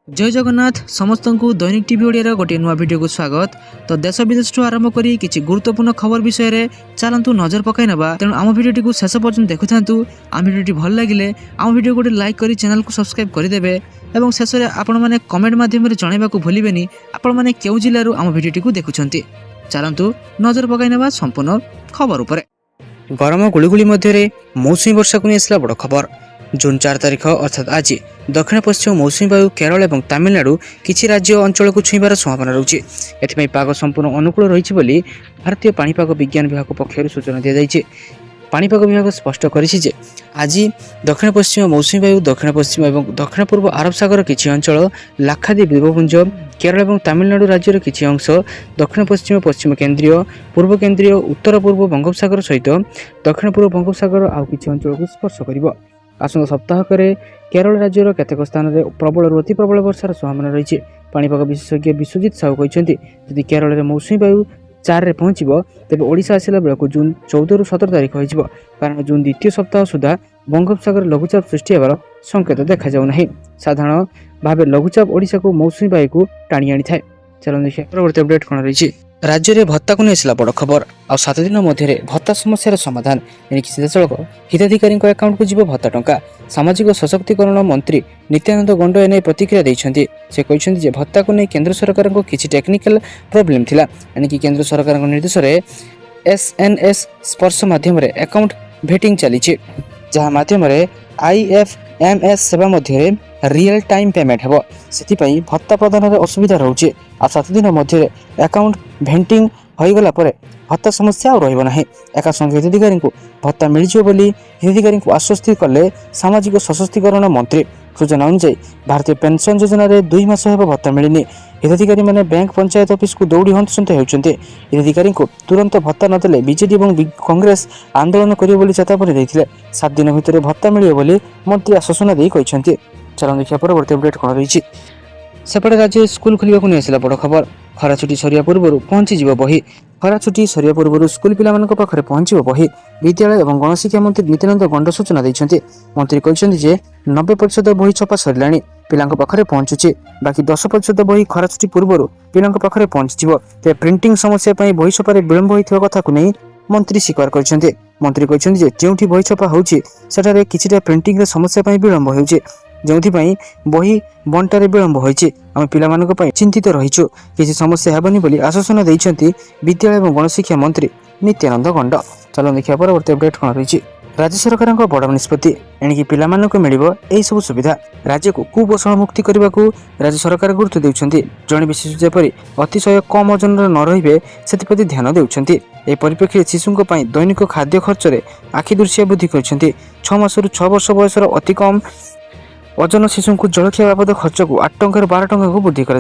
जय जगन्नाथ समस्त को दैनिक टीवी ओडिया गोटे नुआ वीडियो को स्वागत। तो देश विदेश आरंभ करी किछि गुरुत्वपूर्ण खबर विषय रे चलंतु नजर पकाई नबा। तेणु आम वीडियो को शेष पर्यंत देखुथांतु। आम वीडियो भल लागिले आम वीडियो गोटे लाइक करी चैनल को सब्सक्राइब कर देबे एवं शेष रे आपण माने कमेंट माध्यम रे जणाइबा को भूलिबेनी आपण माने केउ जिल्ला रु आम वीडियो को देखुछंती। चलंतु नजर पकाई नबा संपूर्ण खबर उपरे। गरम गुळीगुळी मध्य रे मौसुमी वर्षा को नेसला बड़ खबर। जून 4 तारिख अर्थात आज दक्षिण पश्चिम मौसुमी वायु केरल और तमिलनाडु किछि राज्य अंचल को छुईबार संभावना रही। एथिपाई पाग संपूर्ण अनुकूल रही बोली भारतीय पाणीपाग विज्ञान विभाग पक्षर सूचना दी जाइए। पाणीपाग विभाग स्पष्ट करिछि आज दक्षिण पश्चिम मौसुमी वायु दक्षिण पश्चिम और दक्षिण पूर्व अरब सागर किछि अंचल लाक्षाद्वीप द्वीपपुंज केरल और तमिलनाडु राज्यर किछि अंश दक्षिण पश्चिम पश्चिम केन्द्रीय पूर्व केन्द्रीय उत्तर पूर्व बंगोपसागर सहित दक्षिण पूर्व बंगोपसागर आउ किछि अंचल को स्पर्श करिवो। आसंता सप्ताह केरल राज्यर केतेक स्थान में प्रबल अति प्रबल वर्षार संभावना रही। पाणीपाग विशेषज्ञ विश्वजित साहू कहते यदि केरल में मौसुमी वायु 4 रे पहुंचो तेज ओडिशा आसला बेलू जून 14 ରୁ 17 तारिख हो, कारण जून द्वितीय सप्ताह सुधा बंगोपसागर लघुचाप सृष्टि होवार संकेत देखा जाऊना। साधारण भाव लघुचाप ओडिशा को मौसुमी वायु को टाणी आनी थाए। चलो देखिए परवर्ती अपडेट कौन रही। राज्य में भत्ता को नहीं बड़ खबर। आ 7 दिन मध्य भत्ता समस्या समाधान एणिकी सीधासख हिताधिकारी अकाउंट को जीव भत्ता टंका। सामाजिक सशक्तिकरण मंत्री नित्यानंद गंड एने प्रतिक्रिया देइछन्ति। से कहछन्ति जे भत्ता को नहीं केंद्र सरकार को किछि टेक्निकल प्रॉब्लम थिला। एणिकी केंद्र सरकार निर्देश रे एसएनएस स्पर्श माध्यम रे अकाउंट भेटिंग चली जहाँ माध्यम रे आईएफएमएस सेवा मध्य रियल टाइम पेमेंट हेबो। सेतिपई भत्ता प्रदान रे असुविधा रहउछि। आ 7 दिन मध्य अकाउंट भेंटिंग होईगला परे भत्ता समस्या और रहिबो नाही। एका संगे हिताधिकारी को भत्ता मिलिजियो बोली हिताधिकारी को आश्वस्त कले सामाजिक सशक्तिकरण मंत्री। सूचना अनुसार भारतीय पेंशन योजना रे 2 मास हेबो भत्ता मिलिनी। हिताधिकारी माने बैंक पंचायत ऑफिस को दौड़ी हंसंत हेउचंते। हिताधिकारी को तुरंत भत्ता नदेले बीजेडी और कांग्रेस आंदोलन करियो बोली चेतावनी दैथिले। 7 दिन भितर भत्ता मिलियो बोली मंत्री आश्वासन देई कहिसंते। चलो देखिया परवर्ती अपडेट कोन रहिछि। सेपटे राज्य स्कूल खोलिबा को नहीं बड़ खबर। खरा छुट्टी सरिया पूर्व पहुंची जीव बही। खरा छुट्टी सरिया पूर्व स्कूल पिलामानक पाखरे पहुंचीब बही। विद्यालय और गणशिक्षा मंत्री नित्यानंद गंड सूचना दैछन्ति। मंत्री कहछन्ति जे 90% बही छपा सरिलाणी पिलांक पाखरे पहुंचुछि। बाकी 10% बही खरा छुट्टी पूर्व पिलांक पाखरे पहुंचीब। ते प्रिंटिंग समस्या पई बही छपारे विलंब होइथिबा कथा को नहीं मंत्री स्वीकार करछन्ति। मंत्री कहछन्ति जे जेउठी बही छपा होउछि सेठारे किछिटा प्रिंटिंग रे समस्या पई विलंब होउछि, जोंथिपाई बही बंटारे विलंब होइछि। आम पिलामानक पई चिंतित रहिछु, किछि समस्या हेबनी बोली आश्वासन दैछन्ति विद्यालय और गणशिक्षा मंत्री नित्यानंद गंड। चलो देखिया परवर्ती अपडेट कोन रहिछि। राज्य सरकार बड़ निष्पत्ति एणिकी पिलामानक मिलिबो एई सब सुविधा। राज्य को कुपोषण मुक्ति करने को राज्य सरकार गुरुत्व देउछन्ति। जणे विशेषज्ञ जेपरि अतिशय कम ओजन न रहिबे सेतिप्रति ध्यान देउछन्ति। ए परिप्रेक्षी शिशुंक पई दैनिक खाद्य खर्च रे आखि दृश्य वृद्धि करछन्ति। 6 मासरु 6 वर्ष बयसर अति कम ओजन शिशु को जलखिया बाबद खर्च को 8 टंका 12 टंका को वृद्धि कर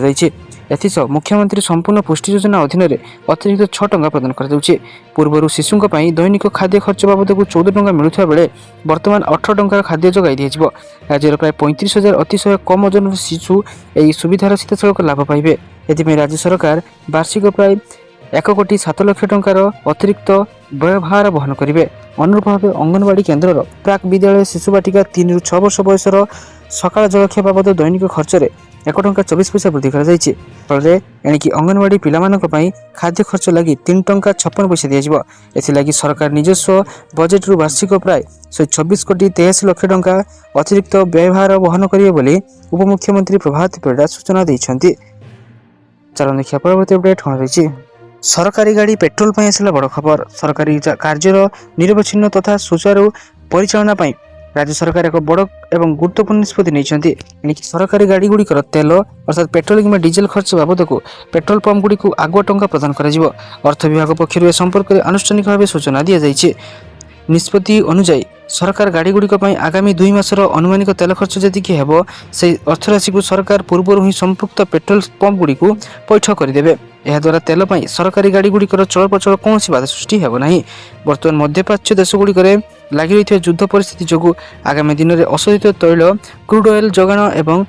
एथिसह मुख्यमंत्री संपूर्ण पुष्टि योजना अधीन अतिरिक्त 6 टंका प्रदान कर पूर्व शिशुंक पई दैनिक खाद्य खर्च बाबद को 14 टंका मिलुवा बेले वर्तमान 18 टंकार खाद्य जगाई दिजिबो। राज्यर प्राय 35,000 अतिशय कम ओजन शिशु एही सुविधार सीधासलख लाभ पाइबे। एथिपई राज्य सरकार वार्षिक प्राय 1,07 लाख टंकार अतिरिक्त व्यवहार बहन करेंगे। अनुरूप भाव अंगनवाड़ी केन्द्र प्राक विद्यालय शिशु बाटिका 3 ରୁ 6 वर्ष बयसर सकाळ जलखिया बाबद दैनिक खर्च रे 1 टंका 24 पैसा वृद्धि कर फल एणिकी अंगनवाड़ी पिलामानक पई खाद्य खर्च लगी 3 टंका 56 पैसा दिजिबो। एथिलागि सरकार निजस्व बजेट रु वार्षिक प्राय 126 कोटी 83 लाख टंका अतिरिक्त व्यवहार बहन करिवे बोली उपमुख्यमंत्री प्रभात परिडा सूचना दैछन्ति। चलो देखिया परवर्ती अपडेट कोन रहिछि। सरकारी गाड़ी पेट्रोल पर आसला बड़ खबर। सरकारी कार्यर निरवच्छिन्न तथा सुचारू परिचालना पई राज्य सरकार एक बड़ एवं गुरुत्वपूर्ण निष्पत्ति नहीं। सरकारी गाड़ी गुड़िकर तेल अर्थात पेट्रोल कि डीजेल खर्च बाबद को पेट्रोल पंप गुड़ी को आगुआ टंका प्रदान कर अर्थ विभाग पक्षर संपर्क में आनुष्ठानिक भाव सूचना दी जाइए। निष्पत्ति अनुसार सरकार गाड़ी गुड़िक आगामी 2 मासर अनुमानिक तेल खर्च जी हेब से अर्थराशि को सरकार पूर्व ही संपुक्त पेट्रोल पंप गुड़ी को पैठ करदे। याद्वारा तेल पर सरकारी गाड़ी गुड़िकर चलप्रचल कौन बाधा सृष्टि हेब नहीं। बर्तमान मध्यप्राच्य देशगुड़िक लगी रही युद्ध परिस्थिति जो आगामी दिन में अशोधित तैल क्रूड ऑयल जगाण एवं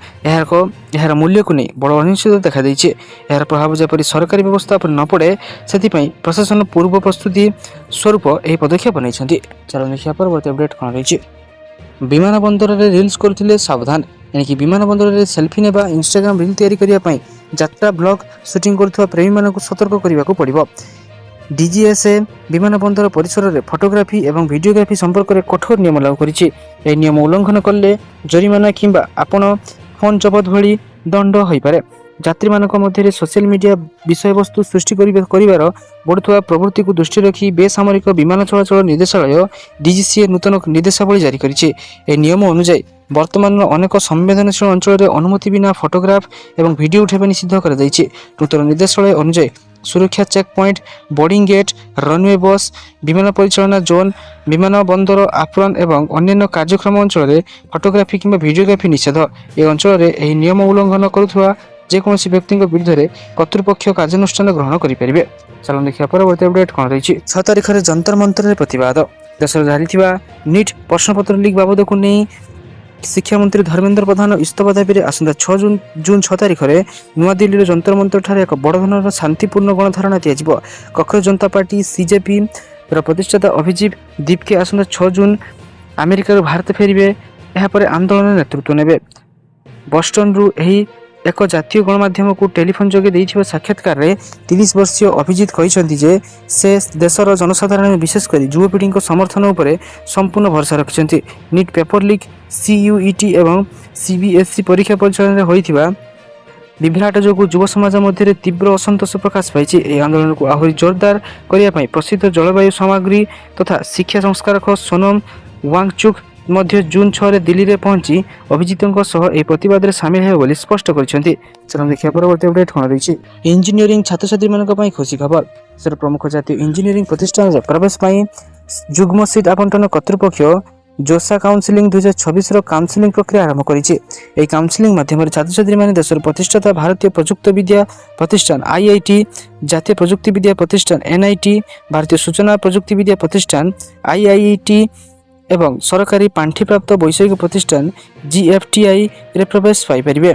यार मूल्य को नहीं बड़ अनिश्चित देखा देइछे। यार प्रभाव जेपरि सरकारी व्यवस्था पर न पड़े से प्रशासन पूर्व प्रस्तुति स्वरूप यह पदक्षेप नहीं। चलो देखिए परवर्ती अपडेट कौन रही। ବିମାନ ବନ୍ଦରରେ ରିଲ୍ସ କରୁଥିଲେ ସାବଧାନ। ଏଣିକି ବିମାନ ବନ୍ଦରରେ ସେଲ୍ଫି ନେବା, ଇନଷ୍ଟାଗ୍ରାମ ରିଲ୍ ତିଆରି କରିବା ପାଇଁ ଯାତ୍ରା ବ୍ଲଗ ସୁଟିଂ କରୁଥିବା ପ୍ରେମୀମାନଙ୍କୁ ସତର୍କ କରିବାକୁ ପଡ଼ିବ। DGSA ବିମାନ ବନ୍ଦର ପରିସରରେ ଫଟୋଗ୍ରାଫି ଏବଂ ଭିଡ଼ିଓଗ୍ରାଫି ସମ୍ପର୍କରେ କଠୋର ନିୟମ ଲାଗୁ କରିଛି। ଏହି ନିୟମ ଉଲ୍ଲଂଘନ କଲେ ଜରିମାନା କିମ୍ବା ଆପଣ ଫୋନ୍ ଜବତ ଭଳି ଦଣ୍ଡ ହୋଇପାରେ। ଯାତ୍ରୀମାନଙ୍କ ମଧ୍ୟରେ ସୋସିଆଲ ମିଡ଼ିଆ ବିଷୟବସ୍ତୁ ସୃଷ୍ଟି କରିବାର ବଢ଼ୁଥିବା ପ୍ରବୃତ୍ତିକୁ ଦୃଷ୍ଟିରେ ରଖି ବେସାମରିକ ବିମାନ ଚଳାଚଳ ନିର୍ଦ୍ଦେଶାଳୟ DGCA ନୂତନ ନିର୍ଦ୍ଦେଶାବଳୀ ଜାରି କରିଛି। ଏହି ନିୟମ ଅନୁଯାୟୀ ବର୍ତ୍ତମାନର ଅନେକ ସମ୍ବେଦନଶୀଳ ଅଞ୍ଚଳରେ ଅନୁମତି ବିନା ଫଟୋଗ୍ରାଫ ଏବଂ ଭିଡ଼ିଓ ଉଠାଇବା ନିଷିଦ୍ଧ କରାଯାଇଛି। ନୂତନ ନିର୍ଦ୍ଦେଶାଳୟ ଅନୁଯାୟୀ ସୁରକ୍ଷା check point, boarding gate, runway bus, ବିମାନ ପରିଚାଳନା ଜୋନ୍, ବିମାନ ବନ୍ଦର ଆପ୍ରନ୍ ଏବଂ ଅନ୍ୟାନ୍ୟ କାର୍ଯ୍ୟକ୍ରମ ଅଞ୍ଚଳରେ ଫଟୋଗ୍ରାଫି କିମ୍ବା ଭିଡ଼ିଓଗ୍ରାଫି ନିଷେଧ। ଏହି ଅଞ୍ଚଳରେ ଏହି ନିୟମ ଉଲ୍ଲଂଘନ କରୁଥିବା ଯେକୌଣସି ବ୍ୟକ୍ତିଙ୍କ ବିରୁଦ୍ଧରେ କର୍ତ୍ତୃପକ୍ଷ କାର୍ଯ୍ୟାନୁଷ୍ଠାନ ଗ୍ରହଣ କରିପାରିବେ। ଚାଲନ୍ତୁ ଦେଖିବା ପରବର୍ତ୍ତୀ ଅପଡେଟ୍ କ'ଣ ରହିଛି। 6 ତାରିଖରେ ଯନ୍ତର ମନ୍ତରରେ ପ୍ରତିବାଦ। ଦେଶରେ ଜାରିଥିବା ନିଟ୍ ପ୍ରଶ୍ନପତ୍ର ଲିକ୍ ବାବଦକୁ ନେଇ ଶିକ୍ଷାମନ୍ତ୍ରୀ ଧର୍ମେନ୍ଦ୍ର ପ୍ରଧାନ ଇସ୍ତଫା ଦାବିରେ ଆସନ୍ତା ଜୁନ୍ 6 ତାରିଖରେ ନୂଆଦିଲ୍ଲୀର ଯନ୍ତର ମନ୍ତରଠାରେ ଏକ ବଡ଼ ଧରଣର ଶାନ୍ତିପୂର୍ଣ୍ଣ ଗଣଧାରଣା ଦିଆଯିବ। କକରୋଜ ଜନତା ପାର୍ଟି CJPର ପ୍ରତିଷ୍ଠାତା ଅଭିଜିତ ଦୀପକେ ଆସନ୍ତା 6 ଜୁନ୍ ଆମେରିକାରୁ ଭାରତ ଫେରିବେ। ଏହାପରେ ଆନ୍ଦୋଳନର ନେତୃତ୍ୱ ନେବେ। ବଷ୍ଟନରୁ ଏହି ଏକ ଜାତୀୟ ଗଣମାଧ୍ୟମକୁ ଟେଲିଫୋନ ଯୋଗେ ଦେଇଥିବା ସାକ୍ଷାତକାରରେ 30 ବର୍ଷୀୟ ଅଭିଜିତ କହିଛନ୍ତି ଯେ ସେ ଦେଶର ଜନସାଧାରଣ ବିଶେଷ କରି ଯୁବପିଢ଼ିଙ୍କ ସମର୍ଥନ ଉପରେ ସମ୍ପୂର୍ଣ୍ଣ ଭରସା ରଖିଛନ୍ତି। ନିଟ୍ ପେପର ଲିକ୍, CUET ଏବଂ CBSE ପରୀକ୍ଷା ପରିଚାଳନାରେ ହୋଇଥିବା ବିଭ୍ରାଟ ଯୋଗୁଁ ଯୁବ ସମାଜ ମଧ୍ୟରେ ତୀବ୍ର ଅସନ୍ତୋଷ ପ୍ରକାଶ ପାଇଛି। ଏହି ଆନ୍ଦୋଳନକୁ ଆହୁରି ଜୋରଦାର କରିବା ପାଇଁ ପ୍ରସିଦ୍ଧ ଜଳବାୟୁ ସାମଗ୍ରୀ ତଥା ଶିକ୍ଷା ସଂସ୍କାରକ ସୋନମ ୱାଙ୍ଗଚୁକ୍ ମଧ୍ୟ ଜୁନ୍ 6ରେ ଦିଲ୍ଲୀରେ ପହଞ୍ଚି ଅଭିଜିତଙ୍କ ସହ ଏହି ପ୍ରତିବାଦରେ ସାମିଲ ହେବେ ବୋଲି ସ୍ପଷ୍ଟ କରିଛନ୍ତି। ଚାଲନ୍ତୁ ଦେଖିବା ପରବର୍ତ୍ତୀ ଅପଡେଟ୍ କ'ଣ ରହିଛି। ଇଞ୍ଜିନିୟରିଂ ଛାତ୍ରଛାତ୍ରୀମାନଙ୍କ ପାଇଁ ଖୁସି ଖବର। ଦେଶର ପ୍ରମୁଖ ଜାତୀୟ ଇଞ୍ଜିନିୟରିଂ ପ୍ରତିଷ୍ଠାନରେ ପ୍ରବେଶ ପାଇଁ ଯୁଗ୍ମ ସିଟ୍ ଆବଣ୍ଟନ କର୍ତ୍ତୃପକ୍ଷ ଜୋସା କାଉନସିଲିଂ 2026ର କାଉନସିଲିଂ ପ୍ରକ୍ରିୟା ଆରମ୍ଭ କରିଛି। ଏହି କାଉନସିଲିଂ ମାଧ୍ୟମରେ ଛାତ୍ରଛାତ୍ରୀମାନେ ଦେଶର ପ୍ରତିଷ୍ଠାତା ଭାରତୀୟ ପ୍ରଯୁକ୍ତି ବିଦ୍ୟା ପ୍ରତିଷ୍ଠାନ IIT, ଜାତୀୟ ପ୍ରଯୁକ୍ତି ବିଦ୍ୟା ପ୍ରତିଷ୍ଠାନ NIT, ଭାରତୀୟ ସୂଚନା ପ୍ରଯୁକ୍ତି ବିଦ୍ୟା ପ୍ରତିଷ୍ଠାନ IIET ଏବଂ ସରକାରୀ ପାଣ୍ଠିପ୍ରାପ୍ତ ବୈଷୟିକ ପ୍ରତିଷ୍ଠାନ GFTIରେ ପ୍ରବେଶ ପାଇପାରିବେ।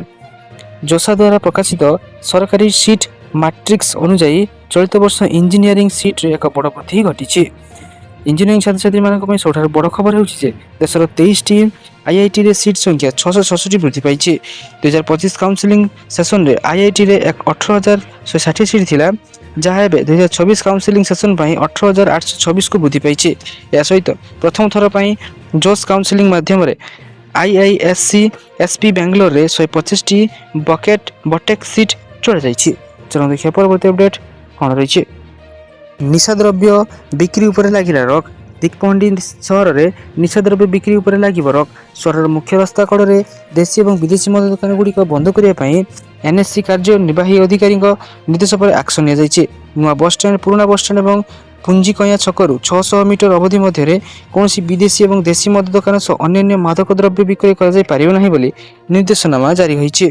ଜୋସା ଦ୍ୱାରା ପ୍ରକାଶିତ ସରକାରୀ ସିଟ୍ ମାଟ୍ରିକ୍ସ ଅନୁଯାୟୀ ଚଳିତ ବର୍ଷ ଇଞ୍ଜିନିୟରିଂ ସିଟ୍ରେ ଏକ ବଡ଼ ବୃଦ୍ଧି ଘଟିଛି। ଇଞ୍ଜିନିୟରିଂ ଛାତ୍ରଛାତ୍ରୀମାନଙ୍କ ପାଇଁ ସବୁଠାରୁ ବଡ଼ ଖବର ହେଉଛି ଯେ ଦେଶର 23ଟି IITରେ ସିଟ୍ ସଂଖ୍ୟା 666 ବୃଦ୍ଧି ପାଇଛି। 2025 କାଉନସିଲିଂ ସେସନରେ IITରେ 18,160 ସିଟ୍ ଥିଲା, ଯାହା ଏବେ 2026 କାଉନସିଲିଂ ସେସନ ପାଇଁ 18,826କୁ ବୃଦ୍ଧି ପାଇଛି। ଏହା ସହିତ ପ୍ରଥମ ଥର ପାଇଁ ଜୋସ୍ କାଉନସିଲିଂ ମାଧ୍ୟମରେ IISc SP ବାଙ୍ଗାଲୋରରେ 125ଟି ବଟେକ୍ ସିଟ୍ ଯୋଡ଼ାଯାଇଛି। ଚାଲନ୍ତୁ ଦେଖିବା ପରବର୍ତ୍ତୀ ଅପଡେଟ୍ କ'ଣ ରହିଛି। ନିଶାଦ୍ରବ୍ୟ ବିକ୍ରି ଉପରେ ଲାଗିଲା ରୋକ। ଦିଗ୍ପହଣ୍ଡି ସହରରେ ନିଶାଦ୍ରବ୍ୟ ବିକ୍ରି ଉପରେ ଲାଗିବ ରୋକ। ସହରର ମୁଖ୍ୟ ରାସ୍ତା କଡ଼ରେ ଦେଶୀ ଏବଂ ବିଦେଶୀ ମଦ ଦୋକାନଗୁଡ଼ିକ ବନ୍ଦ କରିବା ପାଇଁ NSC କାର୍ଯ୍ୟନିର୍ବାହୀ ଅଧିକାରୀଙ୍କ ନିର୍ଦ୍ଦେଶ ପରେ ଆକ୍ସନ ନିଆଯାଇଛି। ନୂଆ ବସ୍ଷ୍ଟାଣ୍ଡ, ପୁରୁଣା ବସ୍ଷ୍ଟାଣ୍ଡ ଏବଂ ପୁଞ୍ଜିକୟା ଛକରୁ 600 ମିଟର ଅବଧି ମଧ୍ୟରେ କୌଣସି ବିଦେଶୀ ଏବଂ ଦେଶୀ ମଦ ଦୋକାନ ସହ ଅନ୍ୟାନ୍ୟ ମାଦକ ଦ୍ରବ୍ୟ ବିକ୍ରୟ କରାଯାଇପାରିବ ନାହିଁ ବୋଲି ନିର୍ଦ୍ଦେଶନାମା ଜାରି ହୋଇଛି।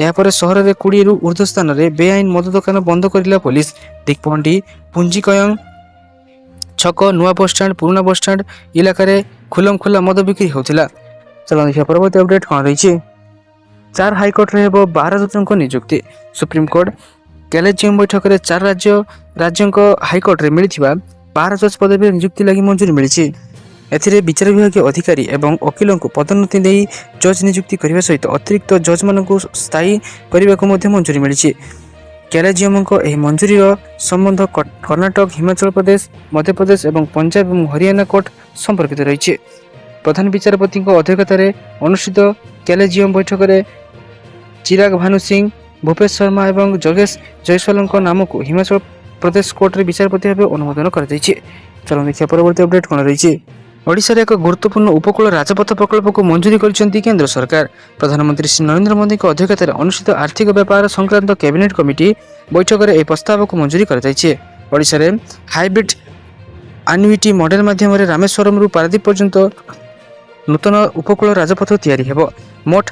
ଏହାପରେ ସହରରେ 20ରୁ ଉର୍ଦ୍ଧ୍ୱ ସ୍ଥାନରେ ବେଆଇନ ମଦ ଦୋକାନ ବନ୍ଦ କରିଲା ପୋଲିସ। ଦିଗ୍ପହଣ୍ଡି, ପୁଞ୍ଜିକୟଂ ଛକ, ନୂଆ ବସ୍ଷ୍ଟାଣ୍ଡ, ପୁରୁଣା ବସ୍ଷ୍ଟାଣ୍ଡ ଇଲାକାରେ ଖୁଲମଖୁଲା ମଦ ବିକ୍ରି ହେଉଥିଲା। ଚାଲନ୍ତୁ ଦେଖିବା ପରବର୍ତ୍ତୀ ଅପଡେଟ୍ କ'ଣ ରହିଛି। 4 ହାଇକୋର୍ଟରେ ହେବ 12 ଜଜଙ୍କ ନିଯୁକ୍ତି। ସୁପ୍ରିମକୋର୍ଟ କଲେଜିୟମ ବୈଠକରେ 4 ରାଜ୍ୟଙ୍କ ହାଇକୋର୍ଟରେ ମିଳିଥିବା 12 ଜଜ୍ ପଦବୀରେ ନିଯୁକ୍ତି ଲାଗି ମଞ୍ଜୁରୀ ମିଳିଛି। ଏଥିରେ ବିଚାର ବିଭାଗୀୟ ଅଧିକାରୀ ଏବଂ ଓକିଲଙ୍କୁ ପଦୋନ୍ନତି ଦେଇ ଜଜ୍ ନିଯୁକ୍ତି କରିବା ସହିତ ଅତିରିକ୍ତ ଜଜ୍ମାନଙ୍କୁ ସ୍ଥାୟୀ କରିବାକୁ ମଧ୍ୟ ମଞ୍ଜୁରୀ ମିଳିଛି। କଲେଜିୟମଙ୍କ ଏହି ମଞ୍ଜୁରୀର ସମ୍ବନ୍ଧ କର୍ଣ୍ଣାଟକ, ହିମାଚଳ ପ୍ରଦେଶ, ମଧ୍ୟପ୍ରଦେଶ ଏବଂ ପଞ୍ଜାବ ଏବଂ ହରିୟାଣା କୋର୍ଟ ସମ୍ପର୍କିତ ରହିଛି। ପ୍ରଧାନ ବିଚାରପତିଙ୍କ ଅଧ୍ୟକ୍ଷତାରେ ଅନୁଷ୍ଠିତ କଲେଜିୟମ ବୈଠକରେ ଚିରାଗ ଭାନୁ ସିଂ, ଭୂପେଶ ଶର୍ମା ଏବଂ ଯୋଗେଶ ଜୟସ୍ୱାଲଙ୍କ ନାମକୁ ହିମାଚଳ ପ୍ରଦେଶ କୋର୍ଟରେ ବିଚାରପତି ଭାବେ ଅନୁମୋଦନ କରାଯାଇଛି। ଚାଲନ୍ତୁ ଦେଖିବା ପରବର୍ତ୍ତୀ ଅପଡେଟ୍ କ'ଣ ରହିଛି। ଓଡ଼ିଶାରେ ଏକ ଗୁରୁତ୍ୱପୂର୍ଣ୍ଣ ଉପକୂଳ ରାଜପଥ ପ୍ରକଳ୍ପକୁ ମଞ୍ଜୁରୀ କରିଛନ୍ତି କେନ୍ଦ୍ର ସରକାର। ପ୍ରଧାନମନ୍ତ୍ରୀ ଶ୍ରୀ ନରେନ୍ଦ୍ର ମୋଦିଙ୍କ ଅଧ୍ୟକ୍ଷତାରେ ଅନୁଷ୍ଠିତ ଆର୍ଥିକ ବ୍ୟାପାର ସଂକ୍ରାନ୍ତ କ୍ୟାବିନେଟ୍ କମିଟି ବୈଠକରେ ଏହି ପ୍ରସ୍ତାବକୁ ମଞ୍ଜୁରୀ କରାଯାଇଛି। ଓଡ଼ିଶାରେ ହାଇବ୍ରିଡ୍ ଆନ୍ୟୁଇଟି ମଡେଲ ମାଧ୍ୟମରେ ରାମେଶ୍ୱରମରୁ ପାରାଦୀପ ପର୍ଯ୍ୟନ୍ତ ନୂତନ ଉପକୂଳ ରାଜପଥ ତିଆରି ହେବ। ମୋଟ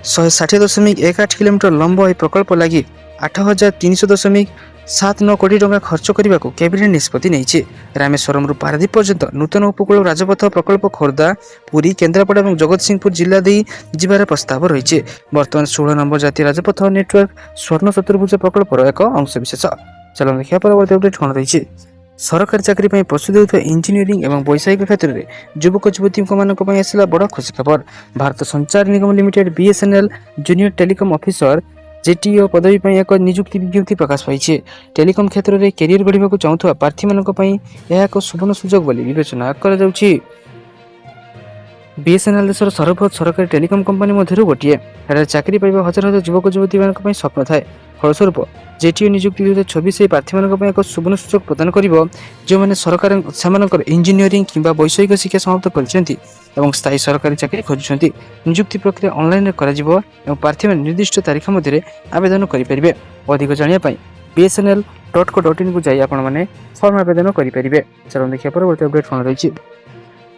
160.18 କିଲୋମିଟର ଲମ୍ବ ଏହି ପ୍ରକଳ୍ପ ଲାଗି 8,300.79 କୋଟି ଟଙ୍କା ଖର୍ଚ୍ଚ କରିବାକୁ କ୍ୟାବିନେଟ୍ ନିଷ୍ପତ୍ତି ନେଇଛି। ରାମେଶ୍ୱରମରୁ ପାରାଦୀପ ପର୍ଯ୍ୟନ୍ତ ନୂତନ ଉପକୂଳ ରାଜପଥ ପ୍ରକଳ୍ପ ଖୋର୍ଦ୍ଧା, ପୁରୀ, କେନ୍ଦ୍ରାପଡ଼ା ଏବଂ ଜଗତସିଂହପୁର ଜିଲ୍ଲା ଦେଇ ଯିବାର ପ୍ରସ୍ତାବ ରହିଛି। ବର୍ତ୍ତମାନ 16 ନମ୍ବର ଜାତୀୟ ରାଜପଥ ନେଟୱାର୍କ ସ୍ୱର୍ଣ୍ଣ ଚତୁର୍ଭୁଜ ପ୍ରକଳ୍ପର ଏକ ଅଂଶବିଶେଷ। ଚାଲନ୍ତୁ ଦେଖିବା ପରବର୍ତ୍ତୀ ଅପଡେଟ୍ କ'ଣ ରହିଛି। ସରକାରୀ ଚାକିରି ପାଇଁ ପ୍ରସ୍ତୁତ ହେଉଥିବା ଇଞ୍ଜିନିୟରିଂ ଏବଂ ବୈଷୟିକ କ୍ଷେତ୍ରରେ ଯୁବକ ଯୁବତୀମାନଙ୍କ ପାଇଁ ଆସିଲା ବଡ଼ ଖୁସି ଖବର। ଭାରତ ସଞ୍ଚାର ନିଗମ limited BSNL junior telecom officer JTO ପଦବୀ ପାଇଁ ଏକ ନିଯୁକ୍ତି ବିଜ୍ଞପ୍ତି ପ୍ରକାଶ ପାଇଛି। ଟେଲିକମ୍ କ୍ଷେତ୍ରରେ କ୍ୟାରିୟର ଗଢ଼ିବାକୁ ଚାହୁଁଥିବା ପ୍ରାର୍ଥୀମାନଙ୍କ ପାଇଁ ଏହା ଏକ ସୁବର୍ଣ୍ଣ ସୁଯୋଗ ବୋଲି ବିବେଚନା କରାଯାଉଛି। BSNL ଦେଶର ସର୍ବବୃହତ ସରକାରୀ ଟେଲିକମ୍ କମ୍ପାନୀ ମଧ୍ୟରୁ ଗୋଟିଏ। ଏଠାରେ ଚାକିରି ପାଇବା ହଜାର ହଜାର ଯୁବକ ଯୁବତୀମାନଙ୍କ ପାଇଁ ସ୍ୱପ୍ନ ଥାଏ। ଫଳସ୍ୱରୂପ JTO ନିଯୁକ୍ତି 2024 ଏହି ପ୍ରାର୍ଥୀମାନଙ୍କ ପାଇଁ ଏକ ସୁବର୍ଣ୍ଣ ସୁଯୋଗ ପ୍ରଦାନ କରିବ, ଯେଉଁମାନେ ସେମାନଙ୍କର ଇଞ୍ଜିନିୟରିଂ କିମ୍ବା ବୈଷୟିକ ଶିକ୍ଷା ସମାପ୍ତ କରିଛନ୍ତି ଏବଂ ସ୍ଥାୟୀ ସରକାରୀ ଚାକିରି ଖୋଜୁଛନ୍ତି। ନିଯୁକ୍ତି ପ୍ରକ୍ରିୟା ଅନଲାଇନରେ କରାଯିବ ଏବଂ ପ୍ରାର୍ଥୀମାନେ ନିର୍ଦ୍ଦିଷ୍ଟ ତାରିଖ ମଧ୍ୟରେ ଆବେଦନ କରିପାରିବେ। ଅଧିକ ଜାଣିବା ପାଇଁ bsnl.co.in କୁ ଯାଇ ଆପଣମାନେ ଫର୍ମ ଆବେଦନ କରିପାରିବେ। ଚାଲନ୍ତୁ ଦେଖିବା ପରବର୍ତ୍ତୀ ଅପଡେଟ୍ କ'ଣ ରହିଛି।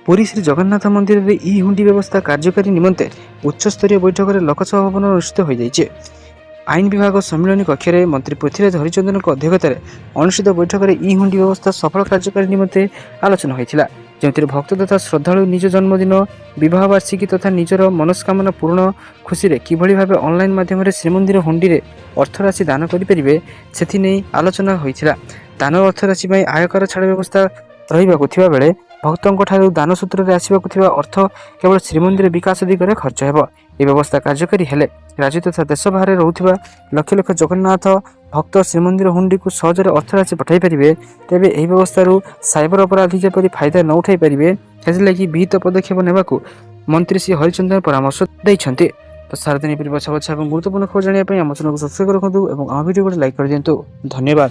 ପୁରୀ ଶ୍ରୀ ଜଗନ୍ନାଥ ମନ୍ଦିରରେ ଇ-ହୁଣ୍ଡି ବ୍ୟବସ୍ଥା କାର୍ଯ୍ୟକାରୀ ନିମନ୍ତେ ଉଚ୍ଚସ୍ତରୀୟ ବୈଠକରେ ଲୋକସଭା ଭବନରେ ଅନୁଷ୍ଠିତ ହୋଇଯାଇଛି। ଆଇନ ବିଭାଗ ସମ୍ମିଳନୀ କକ୍ଷରେ ମନ୍ତ୍ରୀ ପୃଥ୍ୱୀରାଜ ହରିଚନ୍ଦନଙ୍କ ଅଧ୍ୟକ୍ଷତାରେ ଅନୁଷ୍ଠିତ ବୈଠକରେ ଇ-ହୁଣ୍ଡି ବ୍ୟବସ୍ଥା ସଫଳ କାର୍ଯ୍ୟକାରୀ ନିମନ୍ତେ ଆଲୋଚନା ହୋଇଥିଲା, ଯେଉଁଥିରେ ଭକ୍ତ ତଥା ଶ୍ରଦ୍ଧାଳୁ ନିଜ ଜନ୍ମଦିନ, ବିବାହ ବାର୍ଷିକୀ ତଥା ନିଜର ମନସ୍କାମନା ପୂରଣ ଖୁସିରେ କିଭଳି ଭାବେ ଅନଲାଇନ ମାଧ୍ୟମରେ ଶ୍ରୀମନ୍ଦିର ହୁଣ୍ଡିରେ ଅର୍ଥରାଶି ଦାନ କରିପାରିବେ ସେଥିନେଇ ଆଲୋଚନା ହୋଇଥିଲା। ଦାନ ଅର୍ଥରାଶି ପାଇଁ ଆୟକର ଛାଡ଼ ବ୍ୟବସ୍ଥା ରହିବାକୁ ଥିବା ବେଳେ ଭକ୍ତଙ୍କ ଠାରୁ ଦାନ ସୂତ୍ରରେ ଆସିବାକୁ ଥିବା ଅର୍ଥ କେବଳ ଶ୍ରୀମନ୍ଦିର ବିକାଶ ଦିଗରେ ଖର୍ଚ୍ଚ ହେବ। ଏହି ବ୍ୟବସ୍ଥା କାର୍ଯ୍ୟକାରୀ ହେଲେ ରାଜ୍ୟ ତଥା ଦେଶ ବାହାରେ ରହୁଥିବା ଲକ୍ଷ ଲକ୍ଷ ଜଗନ୍ନାଥ ଭକ୍ତ ଶ୍ରୀମନ୍ଦିର ହୁଣ୍ଡିକୁ ସହଜରେ ଅର୍ଥରାଶି ପଠାଇ ପାରିବେ। ତେବେ ଏହି ବ୍ୟବସ୍ଥାରୁ ସାଇବର ଅପରାଧୀ ଯେପରି ଫାଇଦା ନ ଉଠାଇ ପାରିବେ, ସେଥିଲାଗି ବିହିତ ପଦକ୍ଷେପ ନେବାକୁ ମନ୍ତ୍ରୀ ଶ୍ରୀ ହରିଚନ୍ଦନ ପରାମର୍ଶ ଦେଇଛନ୍ତି। ତ ସାରାଦିନ ପରି ବଛା ବଛା ଏବଂ ଗୁରୁତ୍ୱପୂର୍ଣ୍ଣ ଖବର ଜାଣିବା ପାଇଁ ଆମ ଚ୍ୟାନେଲକୁ ସବସ୍କ୍ରାଇବ ରଖନ୍ତୁ ଏବଂ ଆମ ଭିଡ଼ିଓକୁ ଲାଇକ୍ କରିଦିଅନ୍ତୁ। ଧନ୍ୟବାଦ।